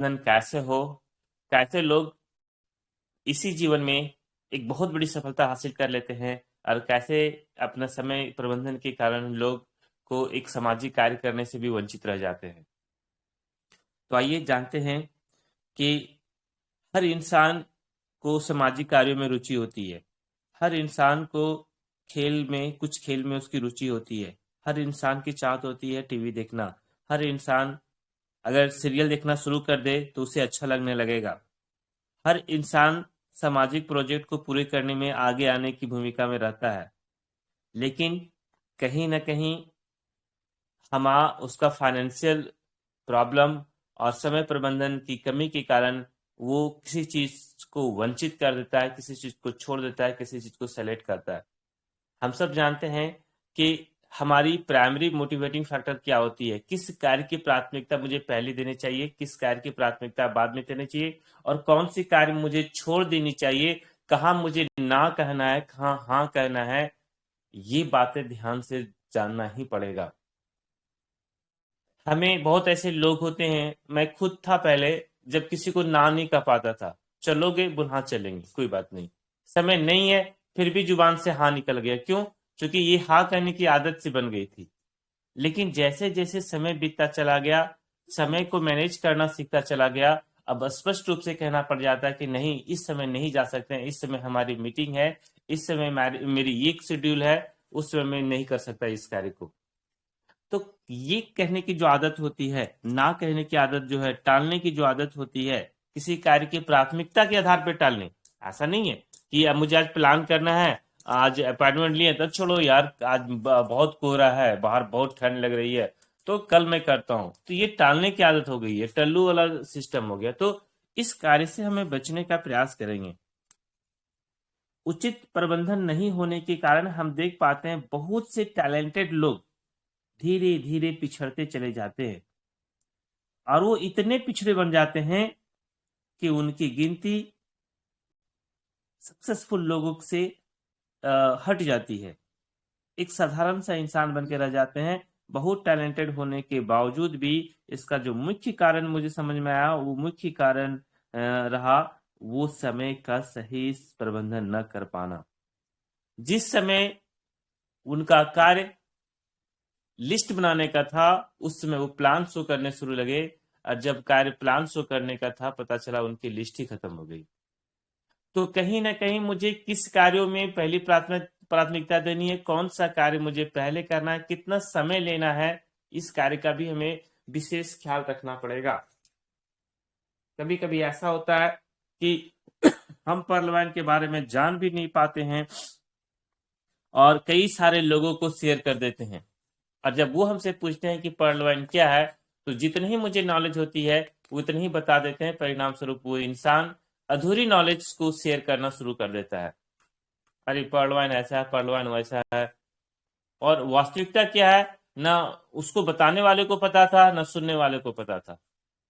कैसे हो, कैसे लोग इसी जीवन में एक बहुत बड़ी सफलता हासिल कर लेते हैं और कैसे अपना समय प्रबंधन के कारण लोग को एक सामाजिक कार्य करने से भी वंचित रह जाते हैं। तो आइए जानते हैं कि हर इंसान को सामाजिक कार्यों में रुचि होती है। हर इंसान को कुछ खेल में उसकी रुचि होती है। हर इंसान की चाहत होती है टीवी देखना। हर इंसान अगर सीरियल देखना शुरू कर दे तो उसे अच्छा लगने लगेगा। हर इंसान सामाजिक प्रोजेक्ट को पूरे करने में आगे आने की भूमिका में रहता है, लेकिन कहीं न कहीं उसका फाइनेंशियल प्रॉब्लम और समय प्रबंधन की कमी के कारण वो किसी चीज़ को वंचित कर देता है, किसी चीज़ को छोड़ देता है, किसी चीज़ को सेलेक्ट करता है। हम सब जानते हैं कि हमारी प्राइमरी मोटिवेटिंग फैक्टर क्या होती है, किस कार्य की प्राथमिकता मुझे पहले देनी चाहिए, किस कार्य की प्राथमिकता बाद में देनी चाहिए और कौन सी कार्य मुझे छोड़ देनी चाहिए, कहाँ मुझे ना कहना है, कहाँ हाँ कहना है, ये बातें ध्यान से जानना ही पड़ेगा। हमें बहुत ऐसे लोग होते हैं, मैं खुद था पहले, जब किसी को ना नहीं कह पाता था। चलोगे बोल हाँ चलेंगे, कोई बात नहीं। समय नहीं है, फिर भी जुबान से हाँ निकल गया। क्यों? क्योंकि ये हाँ कहने की आदत सी बन गई थी। लेकिन जैसे जैसे समय बीतता चला गया, समय को मैनेज करना सीखता चला गया, अब स्पष्ट रूप से कहना पड़ जाता है कि नहीं, इस समय नहीं जा सकते हैं, इस समय हमारी मीटिंग है, इस समय मेरी ये शेड्यूल है, उस समय मैं नहीं कर सकता इस कार्य को। तो ये कहने की जो आदत होती है, ना कहने की आदत जो है, टालने की जो आदत होती है, किसी कार्य की प्राथमिकता के आधार पर टालने, ऐसा नहीं है कि अब मुझे आज प्लान करना है, आज अपॉइंटमेंट लिए तो चलो यार आज बहुत कोहरा है, बाहर बहुत ठंड लग रही है, तो कल मैं करता हूँ। तो ये टालने की आदत हो गई है, टल्लू वाला सिस्टम हो गया। तो इस कार्य से हमें बचने का प्रयास करेंगे। उचित प्रबंधन नहीं होने के कारण हम देख पाते हैं बहुत से टैलेंटेड लोग धीरे धीरे पिछड़ते चले जाते हैं और वो इतने पिछड़े बन जाते हैं कि उनकी गिनती सक्सेसफुल लोगों से हट जाती है। एक साधारण सा इंसान बन के रह जाते हैं। बहुत टैलेंटेड होने के बावजूद भी इसका जो मुख्य कारण मुझे समझ में आया, वो मुख्य कारण रहा वो समय का सही प्रबंधन न कर पाना। जिस समय उनका कार्य लिस्ट बनाने का था, उस समय वो प्लान शो करने शुरू लगे और जब कार्य प्लान शो करने का था, पता चला उनकी लिस्ट ही खत्म हो गई। तो कहीं ना कहीं मुझे किस कार्यों में पहली प्राथमिकता देनी है, कौन सा कार्य मुझे पहले करना है, कितना समय लेना है, इस कार्य का भी हमें विशेष ख्याल रखना पड़ेगा। कभी कभी ऐसा होता है कि हम पर्यावरण के बारे में जान भी नहीं पाते हैं और कई सारे लोगों को शेयर कर देते हैं, और जब वो हमसे पूछते हैं कि पर्ल वाइन क्या है, तो जितनी ही मुझे नॉलेज होती है उतनी ही बता देते हैं। परिणाम स्वरूप वो इंसान अधूरी नॉलेज को शेयर करना शुरू कर देता है। अरे पर्ल वाइन ऐसा है, पर्ल वाइन वैसा है, और वास्तविकता क्या है, ना उसको बताने वाले को पता था, ना सुनने वाले को पता था।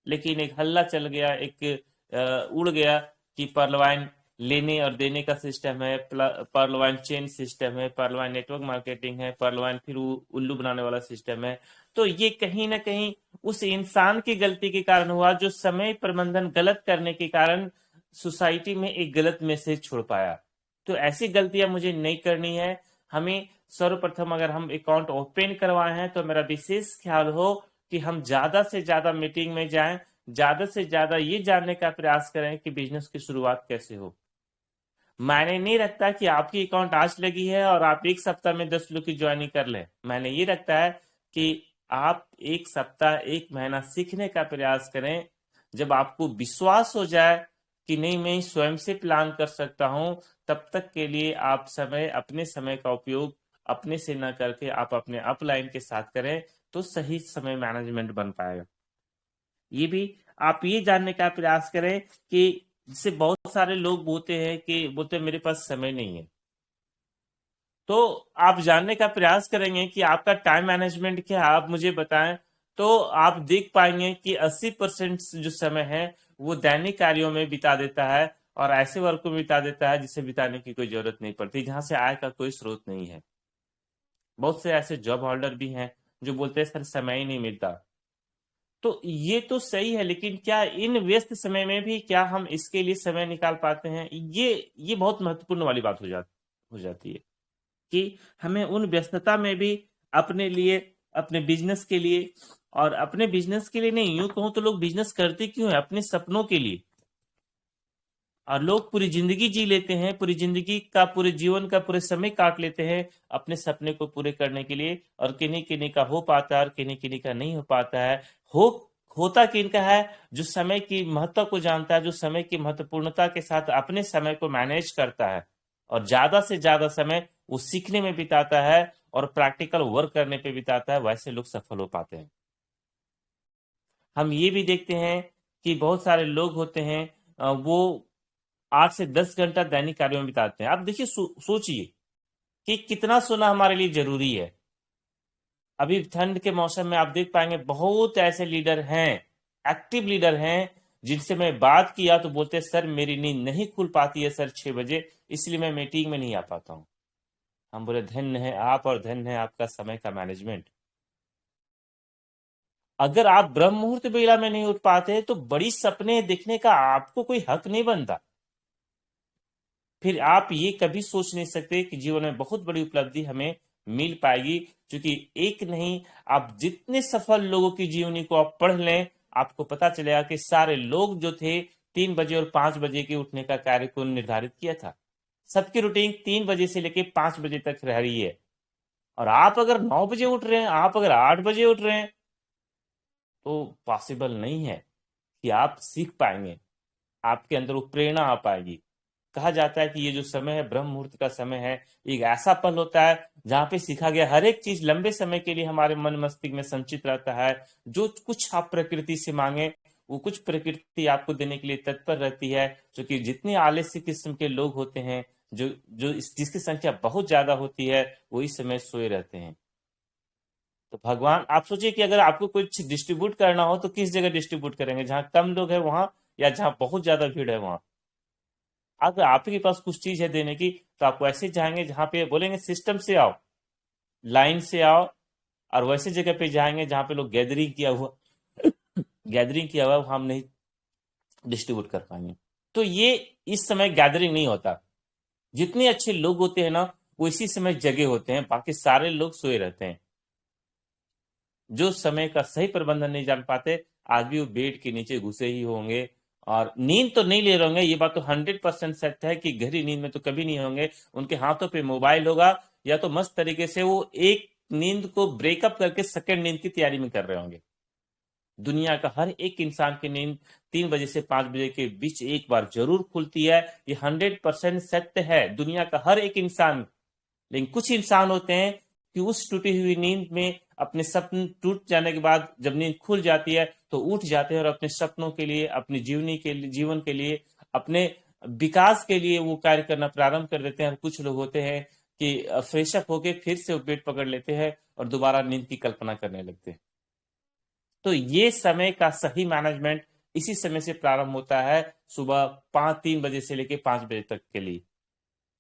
लेकिन एक हल्ला चल गया, एक उड़ गया कि पर्लवाइन लेने और देने का सिस्टम है, पर्लवाइन चेन सिस्टम है, पर्लवाइन नेटवर्क मार्केटिंग है, पर्लवाइन फिर उल्लू बनाने वाला सिस्टम है। तो ये कहीं ना कहीं उस इंसान की गलती के कारण हुआ जो समय प्रबंधन गलत करने के कारण सोसाइटी में एक गलत मैसेज छोड़ पाया। तो ऐसी गलतियां मुझे नहीं करनी है। हमें सर्वप्रथम अगर हम अकाउंट ओपन करवाए हैं तो मेरा विशेष ख्याल हो कि हम ज्यादा से ज्यादा मीटिंग में जाएं, ज्यादा से ज्यादा ये जानने का प्रयास करें कि बिजनेस की शुरुआत कैसे हो। मैंने नहीं रखता कि आपकी अकाउंट आज लगी है और आप एक सप्ताह में 10 लोग की ज्वाइनिंग कर लें। मैंने ये रखता है कि आप एक सप्ताह एक महीना सीखने का प्रयास करें। जब आपको विश्वास हो जाए कि नहीं मैं स्वयं से प्लान कर सकता हूं, तब तक के लिए आप अपने समय का उपयोग अपने से न करके आप अपने अपलाइन के साथ करें, तो सही समय मैनेजमेंट बन पाएगा। ये भी आप ये जानने का प्रयास करें कि जैसे बहुत सारे लोग बोलते हैं मेरे पास समय नहीं है। तो आप जानने का प्रयास करेंगे कि आपका टाइम मैनेजमेंट क्या है, आप मुझे बताएं। तो आप देख पाएंगे कि 80% जो समय है वो दैनिक कार्यों में बिता देता है और ऐसे वर्क में बिता देता है जिसे बिताने की कोई जरूरत नहीं पड़ती, जहां से आय का कोई स्रोत नहीं है। बहुत से ऐसे जॉब होल्डर भी हैं जो बोलते हैं सर समय ही नहीं मिलता। तो ये तो सही है, लेकिन क्या इन व्यस्त समय में भी क्या हम इसके लिए समय निकाल पाते हैं? ये बहुत महत्वपूर्ण वाली बात हो जाती है कि हमें उन व्यस्तता में भी अपने लिए, अपने बिजनेस के लिए, और अपने बिजनेस के लिए नहीं, यूं कहूं तो लोग बिजनेस करते क्यों है? अपने सपनों के लिए। और लोग पूरी जिंदगी जी लेते हैं, पूरी जिंदगी का, पूरे जीवन का पूरे समय काट लेते हैं अपने सपने को पूरे करने के लिए, और किन्हीं किन्हीं का हो पाता है और किन्हीं किन्हीं का नहीं हो पाता है। हो होता किनका है? जो समय की महत्व को जानता है, जो समय की महत्वपूर्णता के साथ अपने समय को मैनेज करता है, और ज्यादा से ज्यादा समय वो सीखने में बिताता है और प्रैक्टिकल वर्क करने पे बिताता है, वैसे लोग सफल हो पाते हैं। हम ये भी देखते हैं कि बहुत सारे लोग होते हैं, वो 8 से 10 घंटा दैनिक कार्यों में बिताते हैं। आप देखिए, सोचिए कि कितना सोना हमारे लिए जरूरी है। अभी ठंड के मौसम में आप देख पाएंगे बहुत ऐसे लीडर हैं, एक्टिव लीडर हैं, जिनसे मैं बात किया तो बोलते हैं, सर मेरी नींद नहीं खुल पाती है सर 6 बजे, इसलिए मैं मीटिंग में नहीं आ पाता हूँ। हम बोले धन्य है आप, और धन्य है आपका समय का मैनेजमेंट। अगर आप ब्रह्म मुहूर्त बेला में नहीं उठ पाते तो बड़ी सपने देखने का आपको कोई हक नहीं बनता। फिर आप ये कभी सोच नहीं सकते कि जीवन में बहुत बड़ी उपलब्धि हमें मिल पाएगी, क्योंकि एक नहीं, आप जितने सफल लोगों की जीवनी को आप पढ़ लें, आपको पता चलेगा कि सारे लोग जो थे 3 बजे और 5 बजे के उठने का कार्यक्रम निर्धारित किया था। सबकी रूटीन 3 बजे से लेके 5 बजे तक रह रही है, और आप अगर 9 बजे उठ रहे हैं, आप अगर 8 बजे उठ रहे हैं, तो पॉसिबल नहीं है कि आप सीख पाएंगे, आपके अंदर वो प्रेरणा आ पाएगी। कहा जाता है कि ये जो समय है, ब्रह्म मुहूर्त का समय है, एक ऐसा पल होता है जहां पे सीखा गया हर एक चीज लंबे समय के लिए हमारे मन मस्तिष्क में संचित रहता है। जो कुछ आप प्रकृति से मांगे, वो कुछ प्रकृति आपको देने के लिए तत्पर रहती है। क्योंकि जितने आलस्य किस्म के लोग होते हैं, जो जो जिसकी संख्या बहुत ज्यादा होती है, वो इस समय सोए रहते हैं। तो भगवान, आप सोचिए कि अगर आपको कुछ डिस्ट्रीब्यूट करना हो तो किस जगह डिस्ट्रीब्यूट करेंगे? जहां कम लोग हैं वहां, या जहां बहुत ज्यादा भीड़ है वहां? अगर आपके पास कुछ चीज है देने की, तो आप वैसे जाएंगे जहां पे बोलेंगे सिस्टम से आओ, लाइन से आओ, और वैसे जगह पे जाएंगे जहां पे लोग गैदरिंग किया हुआ हम नहीं डिस्ट्रीब्यूट कर पाएंगे। तो ये इस समय गैदरिंग नहीं होता। जितने अच्छे लोग होते हैं ना, वो इसी समय जगे होते हैं, बाकी सारे लोग सोए रहते हैं। जो समय का सही प्रबंधन नहीं जान पाते, आज भी वो बेड के नीचे घुसे ही होंगे, और नींद तो नहीं ले रहे होंगे। ये बात तो 100% सत्य है कि गहरी नींद में तो कभी नहीं होंगे। उनके हाथों पे मोबाइल होगा, या तो मस्त तरीके से वो एक नींद को ब्रेकअप करके सेकंड नींद की तैयारी में कर रहे होंगे। दुनिया का हर एक इंसान की नींद 3 बजे से 5 बजे के बीच एक बार जरूर खुलती है। ये 100% सत्य है, दुनिया का हर एक इंसान। लेकिन कुछ इंसान होते हैं कि उस टूटी हुई नींद में अपने सपने टूट जाने के बाद जब नींद खुल जाती है तो उठ जाते हैं, और अपने सपनों के लिए, अपनी जीवनी के लिए, जीवन के लिए, अपने विकास के लिए वो कार्य करना प्रारंभ कर देते हैं। और कुछ लोग होते हैं कि फ्रेशअप होके फिर से वो बेड पकड़ लेते हैं और दोबारा नींद की कल्पना करने लगते हैं। तो ये समय का सही मैनेजमेंट इसी समय से प्रारंभ होता है, सुबह 3 बजे से लेके 5 बजे तक के लिए।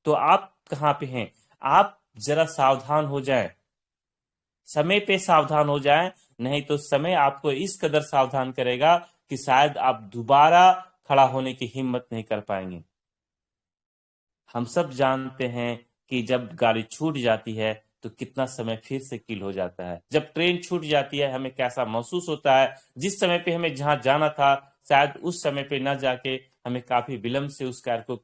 तो आप कहाँ पे हैं? आप जरा सावधान हो जाएं, समय पे सावधान हो जाएं, नहीं तो समय आपको इस कदर सावधान करेगा कि शायद आप दोबारा खड़ा होने की हिम्मत नहीं कर पाएंगे। हम सब जानते हैं कि जब गाड़ी छूट जाती है तो कितना समय फिर से किल हो जाता है। जब ट्रेन छूट जाती है हमें कैसा महसूस होता है। जिस समय पे हमें जहां जाना था, शायद उस समय पे न जाके हमें काफी विलंब से उस कार्य को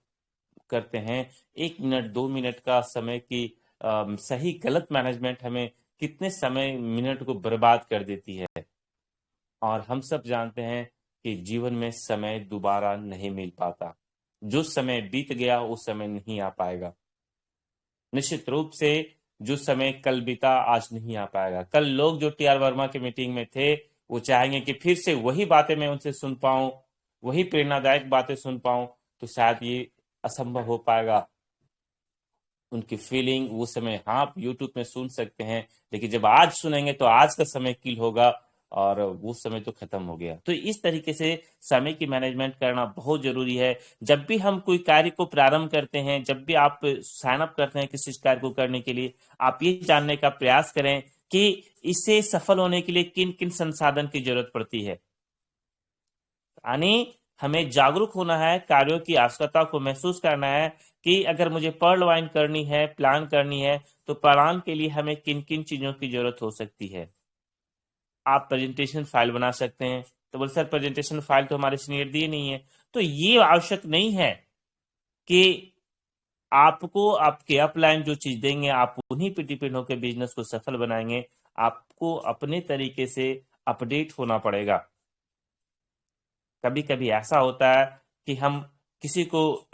करते हैं। 1 मिनट 2 मिनट का समय की सही गलत मैनेजमेंट हमें कितने समय मिनट को बर्बाद कर देती है। और हम सब जानते हैं कि जीवन में समय दोबारा नहीं मिल पाता। जो समय बीत गया वो समय नहीं आ पाएगा। निश्चित रूप से जो समय कल बीता आज नहीं आ पाएगा। कल लोग जो टी आर वर्मा के मीटिंग में थे, वो चाहेंगे कि फिर से वही बातें मैं उनसे सुन पाऊं, वही प्रेरणादायक बातें सुन पाऊं, तो शायद ये असंभव हो पाएगा। उनकी फीलिंग वो समय हाँ आप यूट्यूब में सुन सकते हैं, लेकिन जब आज सुनेंगे तो आज का समय किल होगा, और वो समय तो खत्म हो गया। तो इस तरीके से समय की मैनेजमेंट करना बहुत जरूरी है। जब भी हम कोई कार्य को प्रारंभ करते हैं, जब भी आप साइन अप करते हैं किसी कार्य को करने के लिए, आप ये जानने का प्रयास करें कि इसे सफल होने के लिए किन किन संसाधन की जरूरत पड़ती है। यानी हमें जागरूक होना है, कार्यों की आवश्यकता को महसूस करना है कि अगर मुझे पर्ल वाइन करनी है, प्लान करनी है, तो प्लान के लिए हमें किन किन चीजों की जरूरत हो सकती है। आप प्रेजेंटेशन फाइल बना सकते हैं, तो बोले सर प्रेजेंटेशन फाइल तो हमारे सीनियर दिए नहीं है। तो ये आवश्यक नहीं है कि आपको आपके अपलाइन जो चीज देंगे आप उन्हीं पे डिपेंड होकर बिजनेस को सफल बनाएंगे। आपको अपने तरीके से अपडेट होना पड़ेगा। कभी कभी ऐसा होता है कि हम किसी को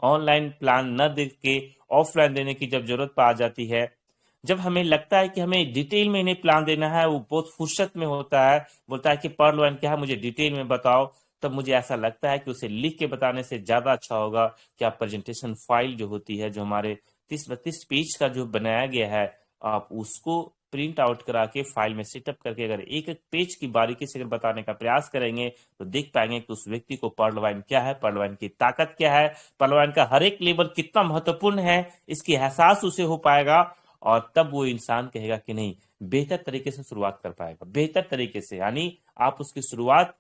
ऑनलाइन प्लान न दे के ऑफलाइन देने की जब जरूरत पा जाती है, जब हमें लगता है कि हमें डिटेल में इन्हें प्लान देना है, वो बहुत फुर्सत में होता है, बोलता है कि पर्ल वाइन क्या है मुझे डिटेल में बताओ, तब मुझे ऐसा लगता है कि उसे लिख के बताने से ज्यादा अच्छा होगा कि आप प्रेजेंटेशन फाइल जो होती है, जो हमारे 30-32 पेज का जो बनाया गया है, आप उसको प्रिंट आउट करा के फाइल में सेटअप करके अगर एक एक पेज की बारीकी से अगर बताने का प्रयास करेंगे तो देख पाएंगे कि उस व्यक्ति को पर्ल वाइन क्या है, पर्ल वाइन की ताकत क्या है, पर्ल वाइन का हर एक लेवल कितना महत्वपूर्ण है, इसकी एहसास उसे हो पाएगा। और तब वो इंसान कहेगा कि नहीं, बेहतर तरीके से शुरुआत कर पाएगा, बेहतर तरीके से। यानी आप उसकी शुरुआत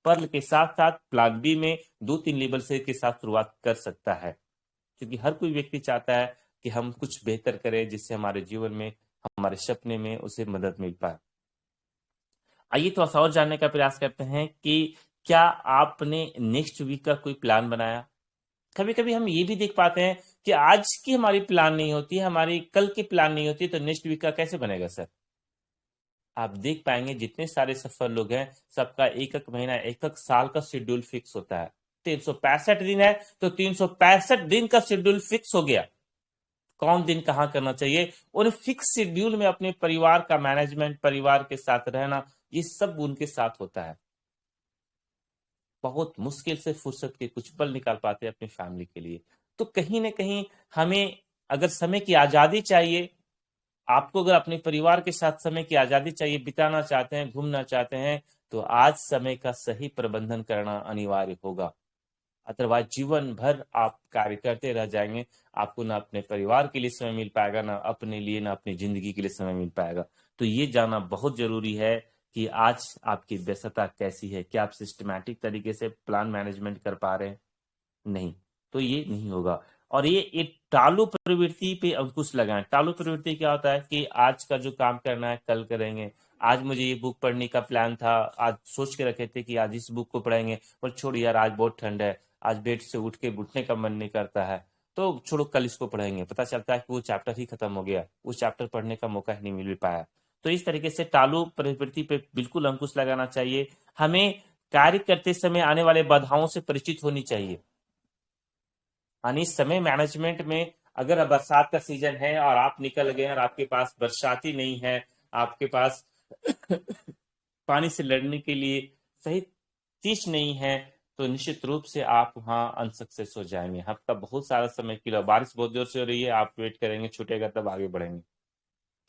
पर्ल के साथ साथ प्लान बी में 2-3 लेवल से के साथ शुरुआत कर सकता है, क्योंकि हर कोई व्यक्ति चाहता है कि हम कुछ बेहतर करें जिससे हमारे जीवन में, हमारे सपने में उसे मदद मिल पाए। आइए थोड़ा सा और जानने का प्रयास करते हैं कि क्या आपने नेक्स्ट वीक का कोई प्लान बनाया। कभी कभी हम ये भी देख पाते हैं कि आज की हमारी प्लान नहीं होती है, हमारी कल की प्लान नहीं होती, तो नेक्स्ट वीक का कैसे बनेगा सर। आप देख पाएंगे जितने सारे सफल लोग हैं, सबका एक एक महीना, एक एक साल का शेड्यूल फिक्स होता है। 365 दिन है तो 365 दिन का शेड्यूल फिक्स हो गया, कौन दिन कहाँ करना चाहिए। उन फिक्स शेड्यूल में अपने परिवार का मैनेजमेंट, परिवार के साथ रहना, ये सब उनके साथ होता है। बहुत मुश्किल से फुर्सत के कुछ पल निकाल पाते हैं अपनी फैमिली के लिए। तो कहीं ना कहीं हमें अगर समय की आजादी चाहिए, आपको अगर अपने परिवार के साथ समय की आजादी चाहिए, बिताना चाहते हैं, घूमना चाहते हैं, तो आज समय का सही प्रबंधन करना अनिवार्य होगा। अदरवाइज जीवन भर आप कार्य करते रह जाएंगे, आपको ना अपने परिवार के लिए समय मिल पाएगा, ना अपने लिए, ना अपनी जिंदगी के लिए समय मिल पाएगा। तो ये जानना बहुत जरूरी है कि आज आपकी व्यस्तता कैसी है, क्या आप सिस्टमैटिक तरीके से प्लान मैनेजमेंट कर पा रहे हैं। नहीं, तो ये नहीं होगा। और ये टालू प्रवृत्ति पे अंकुश लगाएं। टालू प्रवृत्ति क्या होता है कि आज का जो काम करना है कल करेंगे, आज मुझे ये बुक पढ़ने का प्लान था, आज सोच के रखे थे कि आज इस बुक को पढ़ेंगे, पर छोड़ यार आज बहुत ठंड है, आज बेड से उठ के उठने का मन नहीं करता है, तो छोड़ो कल इसको पढ़ेंगे। पता चलता है कि वो चैप्टर ही खत्म हो गया, उस चैप्टर पढ़ने का मौका ही नहीं मिल पाया। तो इस तरीके से टालू प्रवृत्ति पे बिल्कुल अंकुश लगाना चाहिए। हमें कार्य करते समय आने वाले बाधाओं से परिचित होनी चाहिए। यानी समय मैनेजमेंट में अगर बरसात का सीजन है और आप निकल गए और आपके पास बरसाती नहीं है, आपके पास पानी से लड़ने के लिए सही चीज नहीं है, तो निश्चित रूप से आप वहां अनसक्सेस हो जाएंगे। आपका बहुत सारा समय किला, बारिश बहुत जोर से हो रही है, आप वेट करेंगे, छूटेगा तब आगे बढ़ेंगे,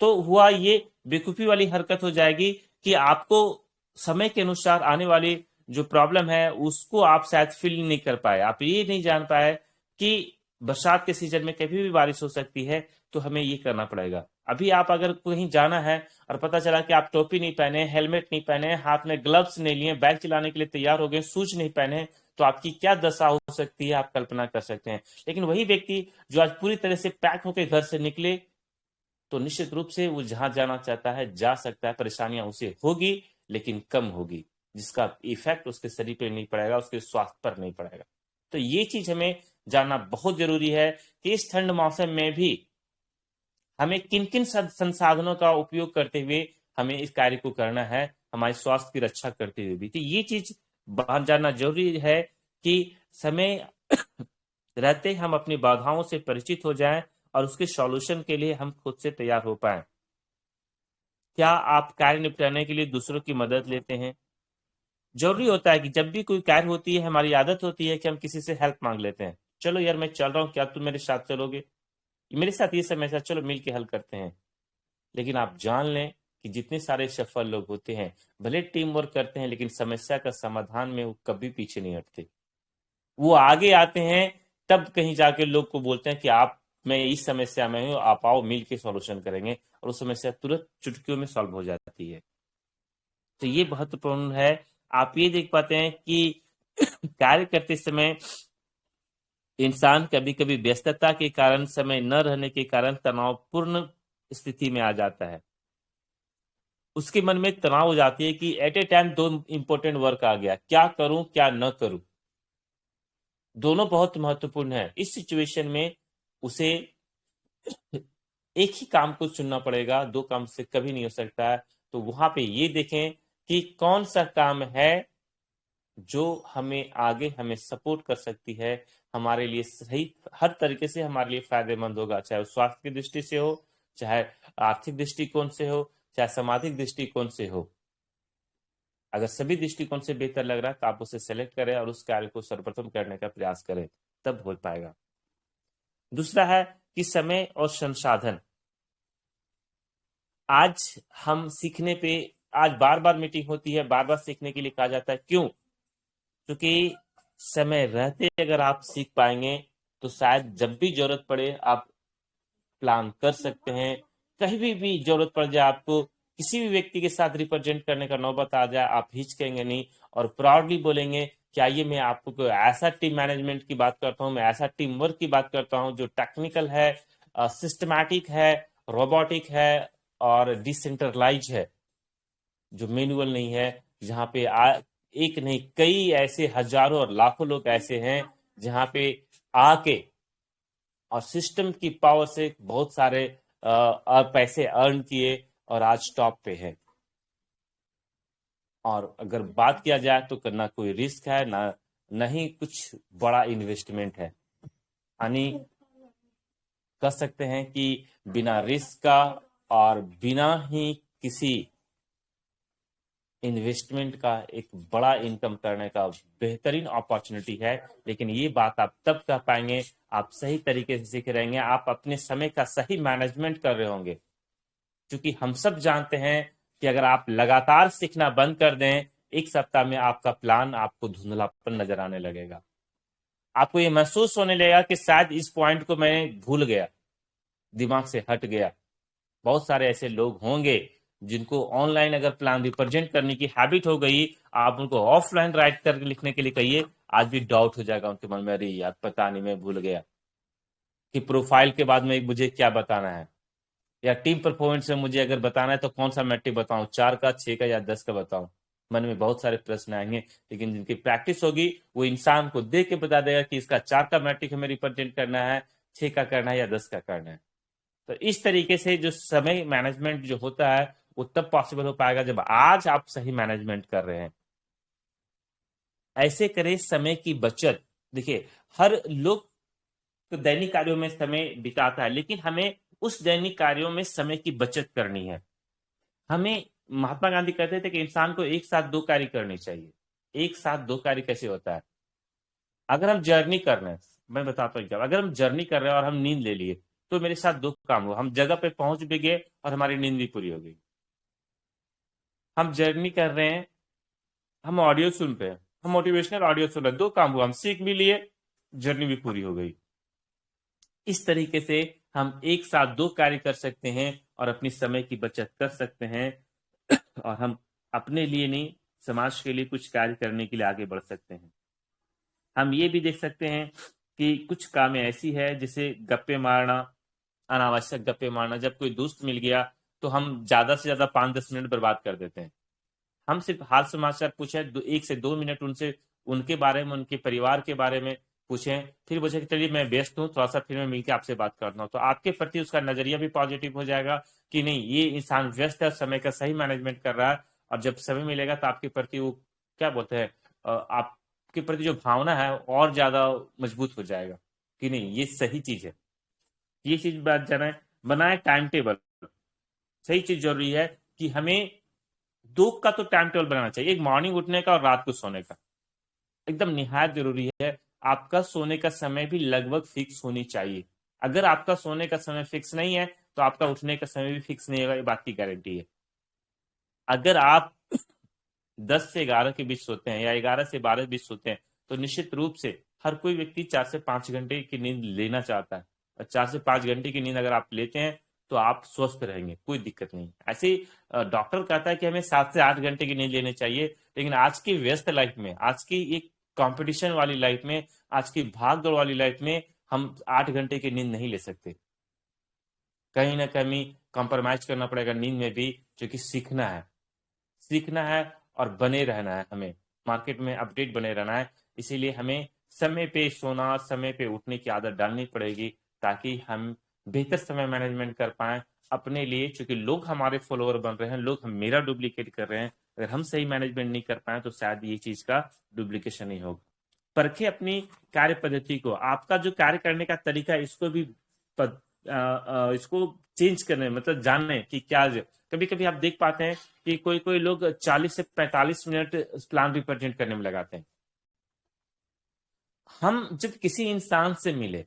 तो हुआ ये बेवकूफी वाली हरकत हो जाएगी कि आपको समय के अनुसार आने वाली जो प्रॉब्लम है उसको आप शायद फील नहीं कर पाए, आप ये नहीं जान पाए कि बरसात के सीजन में कभी भी बारिश हो सकती है, तो हमें ये करना पड़ेगा। अभी आप अगर कहीं जाना है और पता चला कि आप टोपी नहीं पहने, हेलमेट नहीं पहने, हाथ में ग्लव्स नहीं लिए, बाइक चलाने के लिए तैयार हो गए, शूज नहीं पहने, तो आपकी क्या दशा हो सकती है आप कल्पना कर सकते हैं। लेकिन वही व्यक्ति जो आज पूरी तरह से पैक होकर घर से निकले, तो निश्चित रूप से वो जहां जाना चाहता है जा सकता है। परेशानियां उसे होगी लेकिन कम होगी, जिसका इफेक्ट उसके शरीर पर नहीं पड़ेगा, उसके स्वास्थ्य पर नहीं पड़ेगा। तो ये चीज हमें जानना बहुत जरूरी है कि इस ठंड मौसम में भी हमें किन किन संसाधनों का उपयोग करते हुए हमें इस कार्य को करना है, हमारे स्वास्थ्य की रक्षा करते हुए भी। तो ये चीज जानना जरूरी है कि समय रहते हम अपनी बाधाओं से परिचित हो जाएं और उसके सॉल्यूशन के लिए हम खुद से तैयार हो पाए। क्या आप कार्य निपटाने के लिए दूसरों की मदद लेते हैं। जरूरी होता है कि जब भी कोई कार्य होती है, हमारी आदत होती है कि हम किसी से हेल्प मांग लेते हैं। चलो यार मैं चल रहा हूँ, क्या तुम मेरे साथ चलोगे, मेरे साथ ये समस्या, चलो मिल के हल करते हैं। लेकिन आप जान लें कि जितने सारे सफल लोग होते हैं, भले टीम वर्क करते हैं, लेकिन समस्या का समाधान में वो कभी पीछे नहीं हटते। वो आगे आते हैं, तब कहीं जाके लोग को बोलते हैं कि आप मैं इस समस्या में हूँ, आप आओ मिल के सॉल्यूशन करेंगे, और उस समस्या तुरंत चुटकियों में सॉल्व हो जाती है। तो ये महत्वपूर्ण है। आप ये देख पाते हैं कि कार्य करते समय इंसान कभी कभी व्यस्तता के कारण, समय न रहने के कारण तनावपूर्ण स्थिति में आ जाता है। उसके मन में तनाव हो जाती है कि एट ए टाइम दो इंपॉर्टेंट वर्क आ गया, क्या करूं क्या न करूं। दोनों बहुत महत्वपूर्ण है। इस सिचुएशन में उसे एक ही काम को चुनना पड़ेगा, दो काम से कभी नहीं हो सकता है। तो वहां पे ये देखें कि कौन सा काम है जो हमें आगे हमें सपोर्ट कर सकती है, हमारे लिए सही, हर तरीके से हमारे लिए फायदेमंद होगा, चाहे वो स्वास्थ्य की दृष्टि से हो, चाहे आर्थिक दृष्टिकोण से हो, चाहे सामाजिक दृष्टिकोण से हो। अगर सभी दृष्टिकोण से बेहतर लग रहा है तो आप उसे सेलेक्ट करें और उस कार्य को सर्वप्रथम करने का प्रयास करें, तब हो पाएगा। दूसरा है कि समय और संसाधन। आज हम सीखने पे, आज बार बार मीटिंग होती है, बार बार सीखने के लिए कहा जाता है, क्यों? क्योंकि समय रहते अगर आप सीख पाएंगे तो शायद जब भी जरूरत पड़े आप प्लान कर सकते हैं। कहीं भी जरूरत पड़ जाए, आपको किसी भी व्यक्ति के साथ रिप्रेजेंट करने का नौबत आ जाए, आप हिचकेंगे नहीं और प्राउडली बोलेंगे कि आइए मैं आपको कोई ऐसा टीम मैनेजमेंट की बात करता हूँ, मैं ऐसा टीम वर्क की बात करता हूँ जो टेक्निकल है, सिस्टमैटिक है, रोबोटिक है और डिसेंट्रलाइज है, जो मैनुअल नहीं है, जहाँ पे एक नहीं कई ऐसे हजारों और लाखों लोग ऐसे हैं जहाँ पे आके और सिस्टम की पावर से बहुत सारे पैसे अर्न किए और आज टॉप पे है। और अगर बात किया जाए तो ना कोई रिस्क है, ना नहीं कुछ बड़ा इन्वेस्टमेंट है, यानी कह सकते हैं कि बिना रिस्क का और बिना ही किसी इन्वेस्टमेंट का एक बड़ा इनकम करने का बेहतरीन अपॉर्चुनिटी है। लेकिन ये बात आप तब कर पाएंगे, आप सही तरीके से सीख रहेंगे, आप अपने समय का सही मैनेजमेंट कर रहे होंगे। क्योंकि हम सब जानते हैं कि अगर आप लगातार सीखना बंद कर दें, एक सप्ताह में आपका प्लान आपको धुंधलापन नजर आने लगेगा। आपको ये महसूस होने लगेगा कि शायद इस पॉइंट को मैं भूल गया, दिमाग से हट गया। बहुत सारे ऐसे लोग होंगे जिनको ऑनलाइन अगर प्लान रिप्रेजेंट करने की हैबिट हो गई, आप उनको ऑफलाइन राइट कर लिखने के लिए कहिए, आज भी डाउट हो जाएगा उनके मन में, अरे यार पता नहीं मैं भूल गया कि प्रोफाइल के बाद में मुझे क्या बताना है, या टीम परफॉर्मेंस में मुझे अगर बताना है तो कौन सा मैट्रिक बताऊं, 4 का, 6 का या 10 का बताऊं। मन में बहुत सारे प्रश्न आएंगे। लेकिन जिनकी प्रैक्टिस होगी वो इंसान को देख के बता देगा कि इसका 4 का मैट्रिक हमें रिप्रेजेंट करना है, 6 का करना है या 10 का करना है। तो इस तरीके से जो समय मैनेजमेंट जो होता है वो तब पॉसिबल हो पाएगा जब आज आप सही मैनेजमेंट कर रहे हैं। ऐसे करें समय की बचत। देखिए, हर लोग तो दैनिक कार्यों में समय बिताता है, लेकिन हमें उस दैनिक कार्यों में समय की बचत करनी है। हमें, महात्मा गांधी कहते थे कि इंसान को एक साथ दो कार्य करनी चाहिए। एक साथ दो कार्य कैसे होता है? अगर हम जर्नी कर रहे हैं, मैं बताता हूँ, अगर हम जर्नी कर रहे हैं और हम नींद ले लिए तो मेरे साथ दो काम हुआ, हम जगह पे पहुंच भी गए और हमारी नींद भी पूरी हो गई। हम जर्नी कर रहे हैं, हम ऑडियो सुन रहे हैं, हम मोटिवेशनल ऑडियो सुन रहे हैं, दो काम हुआ, हम सीख भी लिए, जर्नी भी पूरी हो गई। इस तरीके से हम एक साथ दो कार्य कर सकते हैं और अपनी समय की बचत कर सकते हैं, और हम अपने लिए नहीं, समाज के लिए कुछ कार्य करने के लिए आगे बढ़ सकते हैं। हम ये भी देख सकते हैं कि कुछ काम ऐसी है जैसे गप्पे मारना, अनावश्यक गप्पे मारना। जब कोई दोस्त मिल गया तो हम ज्यादा से ज्यादा 5-10 मिनट बर्बाद कर देते हैं। हम सिर्फ हाल समाचार पूछे, 1 से 2 मिनट उनसे, उनके बारे में, उनके परिवार के बारे में पूछें, फिर पूछे कि चलिए मैं व्यस्त हूँ, थोड़ा सा फिर मैं मिलकर आपसे बात करता हूँ। तो आपके प्रति उसका नजरिया भी पॉजिटिव हो जाएगा कि नहीं, ये इंसान व्यस्त है, समय का सही मैनेजमेंट कर रहा है, और जब समय मिलेगा तो आपके प्रति वो, क्या बोलते हैं, आपके प्रति जो भावना है और ज्यादा मजबूत हो जाएगा कि नहीं ये सही चीज है। ये चीज बात जाना, बनाए टाइम टेबल। सही चीज जरूरी है कि हमें दो का तो टाइम टेबल बनाना चाहिए, एक मॉर्निंग उठने का और रात को सोने का, एकदम निहायत जरूरी है। आपका सोने का समय भी लगभग फिक्स होनी चाहिए। अगर आपका सोने का समय फिक्स नहीं है तो आपका उठने का समय भी फिक्स नहीं होगा, ये बात की गारंटी है। अगर आप 10 से 11 के बीच सोते हैं या 11 से 12 के बीच सोते हैं तो निश्चित रूप से हर कोई व्यक्ति 4 से 5 घंटे की नींद लेना चाहता है। 4 से 5 घंटे की नींद अगर आप लेते हैं तो आप स्वस्थ रहेंगे, कोई दिक्कत नहीं। ऐसे ही डॉक्टर कहता है कि हमें 7 से 8 घंटे की नींद लेनी चाहिए, लेकिन आज की व्यस्त लाइफ में, आज की एक कंपटीशन वाली लाइफ में, आज की भाग दौड़ वाली लाइफ में हम 8 घंटे की नींद नहीं ले सकते। कहीं ना कहीं कॉम्प्रोमाइज करना पड़ेगा नींद में भी, क्योंकि सीखना है और बने रहना है, हमें मार्केट में अपडेट बने रहना है। इसीलिए हमें समय पे सोना, समय पे उठने की आदत डालनी पड़ेगी, ताकि हम बेहतर समय मैनेजमेंट कर पाए अपने लिए। क्योंकि लोग हमारे फॉलोअर बन रहे हैं, लोग हम मेरा डुप्लीकेट कर रहे हैं। अगर हम सही मैनेजमेंट नहीं कर पाए तो शायद ये चीज का डुप्लीकेशन नहीं होगा। परखे अपनी कार्य पद्धति को, आपका जो कार्य करने का तरीका है इसको भी इसको चेंज करने, मतलब जानने कि क्या। कभी कभी आप देख पाते हैं कि कोई कोई लोग 40 से 45 मिनट प्लान रिप्रेजेंट करने में लगाते हैं। हम जब किसी इंसान से मिले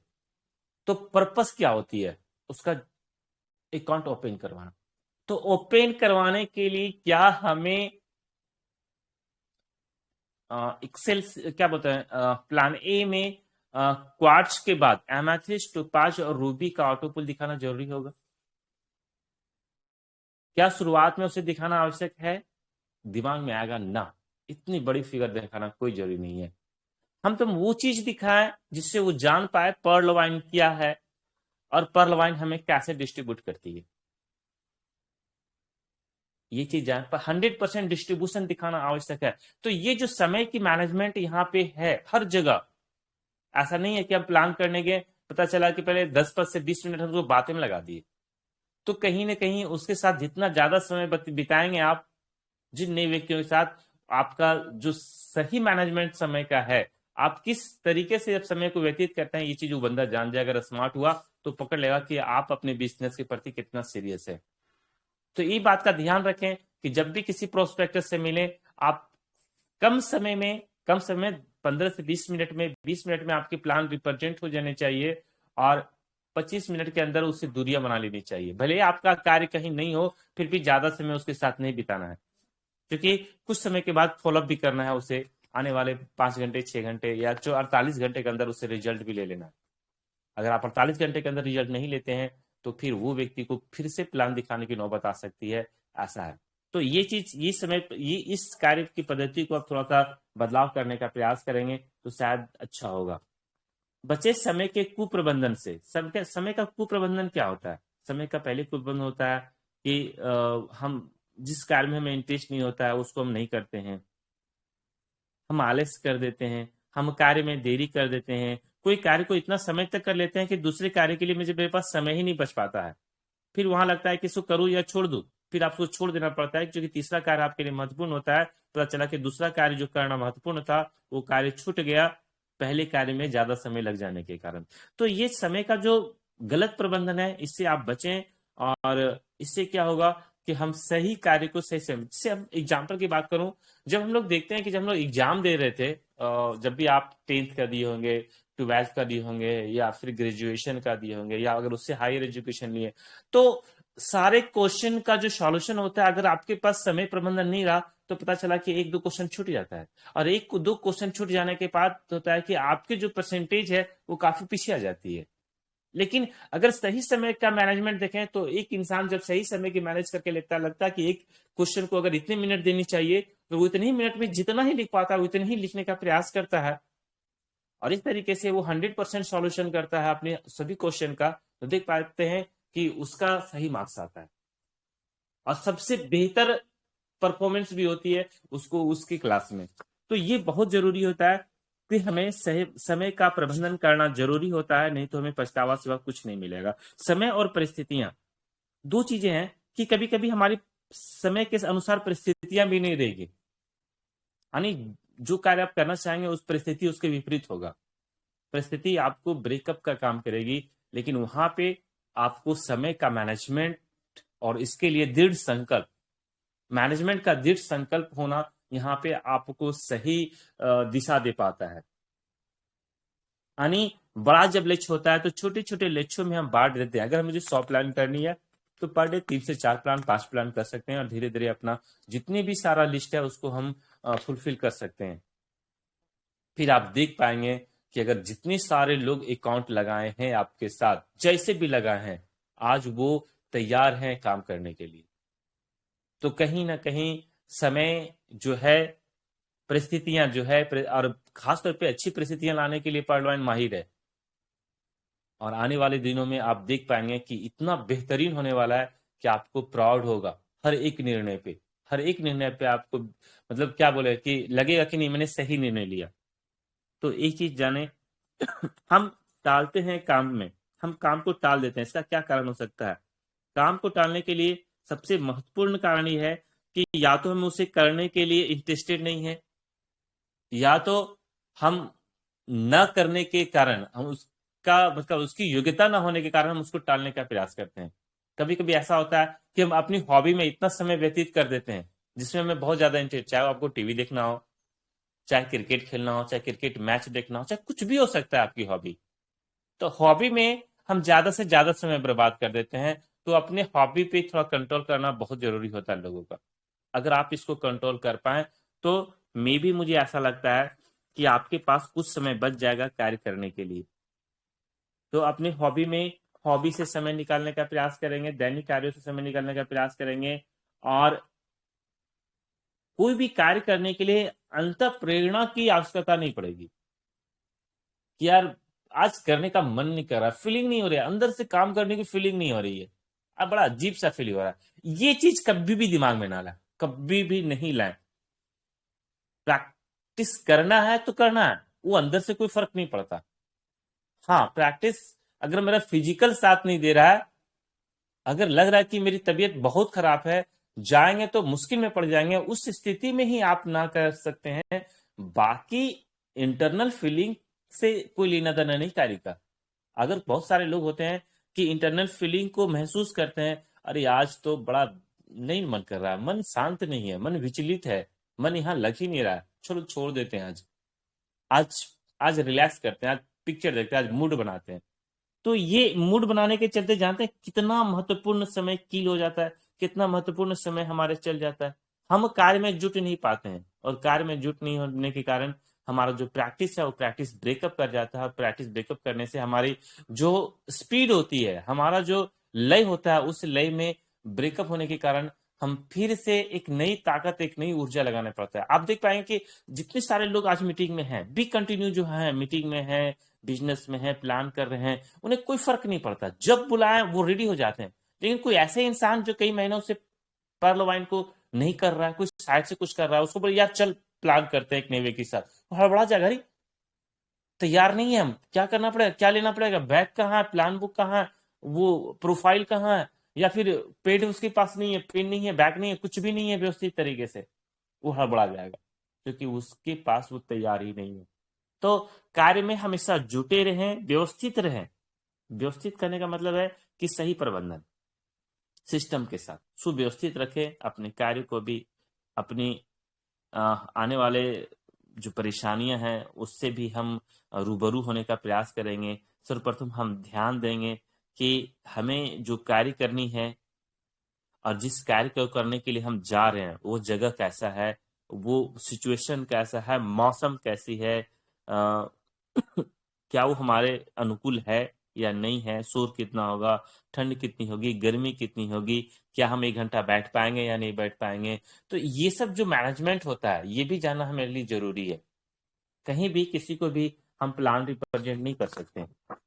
तो पर्पस क्या होती है, उसका अकाउंट ओपन करवाना। तो ओपन करवाने के लिए क्या हमें एक्सेल क्या बोलते हैं, प्लान ए में क्वार्ट्ज के बाद एमेथिस्ट, टोपाज और रूबी का ऑटोपुल दिखाना जरूरी होगा? क्या शुरुआत में उसे दिखाना आवश्यक है? दिमाग में आएगा ना, इतनी बड़ी फिगर दिखाना कोई जरूरी नहीं है। हम तो वो चीज दिखाएं जिससे वो जान पाए पर्ल वाइन क्या है और पर्ल वाइन हमें कैसे डिस्ट्रीब्यूट करती है। ये चीज जान पर 100% डिस्ट्रीब्यूशन दिखाना आवश्यक है। तो ये जो समय की मैनेजमेंट यहाँ पे है हर जगह, ऐसा नहीं है कि हम प्लान करने गए, पता चला कि पहले 10 से 20 मिनट हम उसको बातें में लगा दिए। तो कहीं ना कहीं उसके साथ जितना ज्यादा समय बिताएंगे आप, जिन नए व्यक्तियों के साथ, आपका जो सही मैनेजमेंट समय का है, आप किस तरीके से जब समय को व्यतीत करते हैं, ये चीज वो बंदा जान जाए। अगर स्मार्ट हुआ तो पकड़ लेगा कि आप अपने बिजनेस के प्रति कितना सीरियस है। तो ये बात का ध्यान रखें कि जब भी किसी प्रोस्पेक्टस से मिले, आप कम समय 15 से 20 मिनट में, 20 मिनट में आपके प्लान रिप्रेजेंट हो जाने चाहिए और 25 मिनट के अंदर उससे दूरियां बना लेनी चाहिए। भले ही आपका कार्य कहीं नहीं हो, फिर भी ज्यादा समय उसके साथ नहीं बिताना है, क्योंकि कुछ समय के बाद फॉलोअप भी करना है उसे। आने वाले 5 घंटे, 6 घंटे या जो 48 घंटे के अंदर उससे रिजल्ट भी ले लेना है। अगर आप 48 घंटे के अंदर रिजल्ट नहीं लेते हैं तो फिर वो व्यक्ति को फिर से प्लान दिखाने की नौबत आ सकती है, ऐसा है। तो ये चीज, ये इस कार्य की पद्धति को आप थोड़ा सा बदलाव करने का प्रयास करेंगे तो शायद अच्छा होगा। बचे समय के कुप्रबंधन से। समय का कुप्रबंधन क्या होता है? समय का पहले कुप्रबंधन होता है कि हम जिस कार्य में हमें इंटरेस्ट नहीं होता है उसको हम नहीं करते हैं, हम आलस कर देते हैं, हम कार्य में देरी कर देते हैं, कोई कार्य को इतना समय तक कर लेते हैं कि दूसरे कार्य के लिए मेरे पास समय ही नहीं बच पाता है। फिर वहां लगता है कि इसको करूं या छोड़ दूं, फिर आपको छोड़ देना पड़ता है क्योंकि तीसरा कार्य आपके लिए महत्वपूर्ण होता है। पता चला कि दूसरा कार्य जो करना महत्वपूर्ण था वो कार्य छूट गया पहले कार्य में ज्यादा समय लग जाने के कारण। तो ये समय का जो गलत प्रबंधन है, इससे आप बचें। और इससे क्या होगा कि हम सही कार्य को सही समय, जैसे हम एग्जाम्पल की बात करूं, जब हम लोग देखते हैं कि जब हम लोग एग्जाम दे रहे थे, जब भी आप 10th का दिए होंगे, 12th का दिए होंगे या फिर ग्रेजुएशन का दिए होंगे या अगर उससे हायर एजुकेशन लिए, तो सारे क्वेश्चन का जो सॉल्यूशन होता है, अगर आपके पास समय प्रबंधन नहीं रहा तो पता चला कि 1-2 क्वेश्चन छूट जाता है। और 1-2 क्वेश्चन छूट जाने के बाद होता है कि आपके जो परसेंटेज है वो काफी पीछे आ जाती है। लेकिन अगर सही समय का मैनेजमेंट देखें तो एक इंसान जब सही समय की मैनेज करके लगता है कि एक क्वेश्चन को अगर इतने मिनट देनी चाहिए तो वो इतने ही मिनट में जितना ही लिख पाता है उतने ही लिखने का प्रयास करता है, और इस तरीके से वो 100% सॉल्यूशन करता है अपने सभी क्वेश्चन का, तो देख पाते हैं कि उसका सही मार्क्स आता है और सबसे बेहतर परफॉर्मेंस भी होती है उसको उसकी क्लास में। तो ये बहुत जरूरी होता है कि हमें सही समय का प्रबंधन करना जरूरी होता है, नहीं तो हमें पछतावा सिवा कुछ नहीं मिलेगा। समय और परिस्थितियां दो चीजें हैं कि कभी कभी हमारी समय के अनुसार परिस्थितियां भी नहीं रहेगी, यानी जो कार्य आप करना चाहेंगे उस परिस्थिति उसके विपरीत होगा। परिस्थिति आपको ब्रेकअप का काम करेगी, लेकिन वहां पे आपको समय का मैनेजमेंट और इसके लिए दृढ़ संकल्प, मैनेजमेंट का दृढ़ संकल्प होना यहाँ पे आपको सही दिशा दे पाता है। यानी बड़ा जब लक्ष्य होता है तो छोटे छोटे लक्ष्यों में हम बांट देते हैं। अगर मुझे 100 प्लान करनी है तो पर डे 3 से 4 प्लान, 5 प्लान कर सकते हैं और धीरे धीरे अपना जितनी भी सारा लिस्ट है उसको हम फुलफिल कर सकते हैं। फिर आप देख पाएंगे कि अगर जितने सारे लोग अकाउंट लगाए हैं आपके साथ, जैसे भी लगाए हैं, आज वो तैयार हैं काम करने के लिए। तो कहीं ना कहीं समय जो है, परिस्थितियां जो है, और खासतौर पे अच्छी परिस्थितियां लाने के लिए पार्लवाइन माहिर है। और आने वाले दिनों में आप देख पाएंगे कि इतना बेहतरीन होने वाला है कि आपको प्राउड होगा हर एक निर्णय पे। हर एक निर्णय पे आपको मतलब क्या बोले कि लगेगा कि नहीं, मैंने सही निर्णय लिया। तो एक चीज जाने, हम टालते हैं काम में, हम काम को टाल देते हैं। इसका क्या कारण हो सकता है? काम को टालने के लिए सबसे महत्वपूर्ण कारण ये है कि या तो हम उसे करने के लिए इंटरेस्टेड नहीं है, या तो हम न करने के कारण, हम उसका मतलब उसकी योग्यता न होने के कारण हम उसको टालने का प्रयास करते हैं। कभी कभी ऐसा होता है कि हम अपनी हॉबी में इतना समय व्यतीत कर देते हैं जिसमें हमें बहुत ज्यादा इंटरेस्ट, चाहे आपको टीवी देखना हो, चाहे क्रिकेट खेलना हो, चाहे क्रिकेट मैच देखना हो, चाहे कुछ भी हो सकता है आपकी हॉबी। तो हॉबी में हम ज्यादा से ज्यादा समय बर्बाद कर देते हैं। तो अपने हॉबी पे थोड़ा कंट्रोल करना बहुत जरूरी होता है लोगों का। अगर आप इसको कंट्रोल कर पाए तो मे भी मुझे ऐसा लगता है कि आपके पास कुछ समय बच जाएगा कार्य करने के लिए। तो अपने हॉबी में, हॉबी से समय निकालने का प्रयास करेंगे, दैनिक कार्यों से समय निकालने का प्रयास करेंगे। और कोई भी कार्य करने के लिए अंत प्रेरणा की आवश्यकता नहीं पड़ेगी कि यार आज करने का मन नहीं कर रहा, फीलिंग नहीं हो रही है, अंदर से काम करने की फीलिंग नहीं हो रही है, अब बड़ा अजीब सा फील हो रहा है। ये चीज कभी भी दिमाग में ना लाए, कभी भी नहीं लाए। प्रैक्टिस करना है तो करना है, वो अंदर से कोई फर्क नहीं पड़ता। हाँ, प्रैक्टिस अगर मेरा फिजिकल साथ नहीं दे रहा है, अगर लग रहा है कि मेरी तबीयत बहुत खराब है, जाएंगे तो मुश्किल में पड़ जाएंगे, उस स्थिति में ही आप ना कर सकते हैं। बाकी इंटरनल फीलिंग से कोई लेना देना नहीं कार्य का। अगर बहुत सारे लोग होते हैं कि इंटरनल फीलिंग को महसूस करते हैं, अरे आज तो बड़ा नहीं मन कर रहा है, मन शांत नहीं है, मन विचलित है, मन यहाँ लग ही नहीं रहा है, चलो छोड़ देते हैं आज, आज आज रिलैक्स करते हैं, आज पिक्चर देखते हैं, आज मूड बनाते हैं। तो ये मूड बनाने के चलते जानते हैं कितना महत्वपूर्ण समय कील हो जाता है, कितना महत्वपूर्ण समय हमारे चल जाता है। हम कार्य में जुट नहीं पाते हैं, और कार्य में जुट नहीं होने के कारण हमारा जो प्रैक्टिस है वो प्रैक्टिस ब्रेकअप कर जाता है। प्रैक्टिस ब्रेकअप करने से हमारी जो स्पीड होती है, हमारा जो लय होता है, उस लय में ब्रेकअप होने के कारण हम फिर से एक नई ताकत, एक नई ऊर्जा लगाना पड़ता है। आप देख पाएंगे कि जितने सारे लोग आज मीटिंग में हैं, बी कंटिन्यू जो है मीटिंग में है, बिजनेस में है, प्लान कर रहे हैं, उन्हें कोई फर्क नहीं पड़ता, जब बुलाएं वो रेडी हो जाते हैं। लेकिन कोई ऐसे इंसान जो कई महीनों से पर्ल को नहीं कर रहा है, कोई साइड से कुछ कर रहा है, उसको बोले यार चल प्लान करते हैं एक नए वे के साथ, वो हड़बड़ा जाएगा, अरे तैयार नहीं है, हम क्या करना पड़ेगा, क्या लेना पड़ेगा, बैग कहाँ है, प्लान बुक कहाँ है, वो प्रोफाइल कहाँ है, या फिर पेड उसके पास नहीं है, पेन नहीं है, बैग नहीं है, कुछ भी नहीं है व्यवस्थित तरीके से, वो हड़बड़ा जाएगा क्योंकि उसके पास वो तैयार ही नहीं है। तो कार्य में हमेशा जुटे रहें, व्यवस्थित रहें। व्यवस्थित करने का मतलब है कि सही प्रबंधन, सिस्टम के साथ सुव्यवस्थित रखें अपने कार्य को भी, अपनी आने वाले जो परेशानियां हैं उससे भी हम रूबरू होने का प्रयास करेंगे। सर्वप्रथम हम ध्यान देंगे कि हमें जो कार्य करनी है और जिस कार्य को करने के लिए हम जा रहे हैं वो जगह कैसा है, वो सिचुएशन कैसा है, मौसम कैसी है, क्या वो हमारे अनुकूल है या नहीं है, शोर कितना होगा, ठंड कितनी होगी, गर्मी कितनी होगी, क्या हम 1 घंटा बैठ पाएंगे या नहीं बैठ पाएंगे। तो ये सब जो मैनेजमेंट होता है ये भी जानना हमारे लिए जरूरी है। कहीं भी किसी को भी हम प्लान रिप्रेजेंट नहीं कर सकते हैं।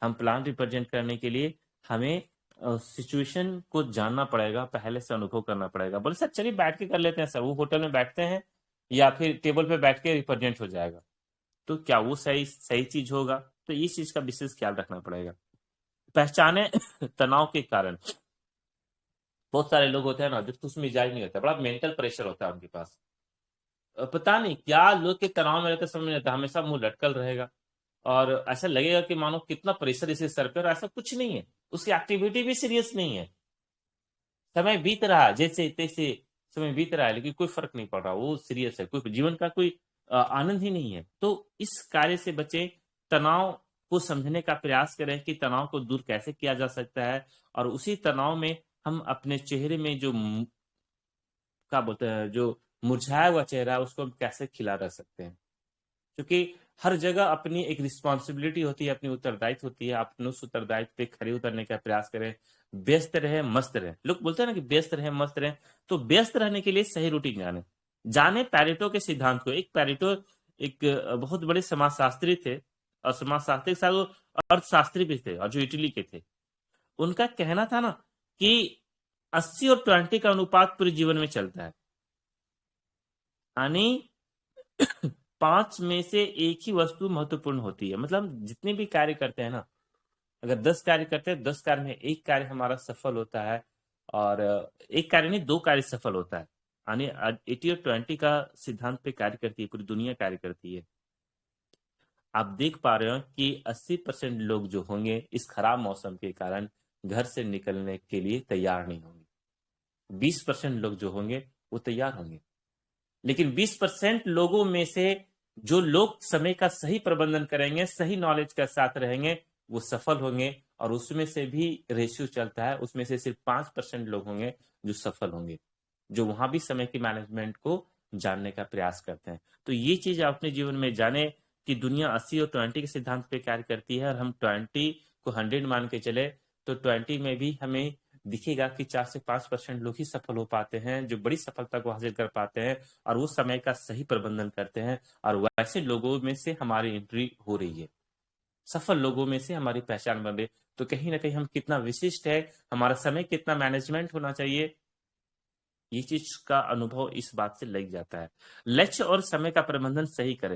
हम प्लान रिप्रेजेंट करने के लिए हमें सिचुएशन को जानना पड़ेगा, पहले से अनुभव करना पड़ेगा। बोले सर चलिए बैठ के कर लेते हैं सर, वो होटल में बैठते हैं या फिर टेबल पे बैठ के रिप्रेजेंट हो जाएगा, तो क्या वो सही सही चीज होगा? तो इस चीज का विशेष ख्याल रखना पड़ेगा। पहचाने तनाव के कारण। बहुत सारे लोग होते हैं ना जो खुश मिजाज नहीं होता, बड़ा मेंटल प्रेशर होता है उनके पास। पता नहीं क्या लोग के तनाव में रहते, समझ नहीं आता, हमेशा मुंह लटकल रहेगा और ऐसा लगेगा कि मानो कितना प्रेशर इसे सर पे, और ऐसा कुछ नहीं है, उसकी एक्टिविटी भी सीरियस नहीं है। समय बीत रहा है जैसे तैसे, समय बीत रहा है लेकिन कोई फर्क नहीं पड़ रहा, वो सीरियस है, कोई जीवन का कोई आनंद ही नहीं है। तो इस कार्य से बचे, तनाव को समझने का प्रयास करें कि तनाव को दूर कैसे किया जा सकता है, और उसी तनाव में हम अपने चेहरे में जो क्या बोलते हैं, जो मुरझाया हुआ चेहरा है उसको हम कैसे खिला रह सकते हैं। क्योंकि हर जगह अपनी एक रिस्पॉन्सिबिलिटी होती है, अपनी उत्तरदायित्व होती है। आप अपने उस उत्तरदायित्व पे खरे उतरने का प्रयास करें, व्यस्त रहे, मस्त रहे। लोग बोलते हैं ना कि व्यस्त रहे, मस्त रहे, तो व्यस्त रहने के लिए सही रूटीन जाने पैरेटो के सिद्धांत को। एक पैरेटो एक बहुत बड़े समाजशास्त्री थे, और समाजशास्त्री के साथ वो अर्थशास्त्री भी थे, और जो इटली के थे। उनका कहना था ना कि 80 और 20 का अनुपात पूरे जीवन में चलता है, यानी 5 में से एक ही वस्तु महत्वपूर्ण होती है। मतलब जितने भी कार्य करते हैं ना, अगर 10 कार्य करते हैं, 10 कार्य में एक कार्य हमारा सफल होता है, और एक कार्य नहीं, 2 कार्य सफल होता है। यानी 80 और 20 का सिद्धांत पे कार्य करती है, पूरी दुनिया कार्य करती है। आप देख पा रहे हो कि 80% लोग जो होंगे इस खराब मौसम के कारण घर से निकलने के लिए तैयार नहीं होंगे। 20% लोग जो होंगे वो तैयार होंगे। लेकिन 20% लोगों में से जो लोग समय का सही प्रबंधन करेंगे, सही नॉलेज के साथ रहेंगे, वो सफल होंगे। और उसमें से भी रेशियो चलता है, उसमें से सिर्फ 5% लोग होंगे जो सफल होंगे, जो वहां भी समय की मैनेजमेंट को जानने का प्रयास करते हैं। तो ये चीज आप अपने जीवन में जाने कि दुनिया 80 और 20 के सिद्धांत पे कार्य करती है, और हम 20 को 100 मान के चले तो 20 में भी हमें दिखेगा कि 4 से 5% लोग ही सफल हो पाते हैं, जो बड़ी सफलता को हासिल कर पाते हैं, और वो समय का सही प्रबंधन करते हैं। और वैसे लोगों में से हमारी एंट्री हो रही है, सफल लोगों में से हमारी पहचान बन रही। तो कहीं ना कहीं हम कितना विशिष्ट है, हमारा समय कितना मैनेजमेंट होना चाहिए, ये चीज का अनुभव इस बात से लग जाता है। लक्ष्य और समय का प्रबंधन सही करें।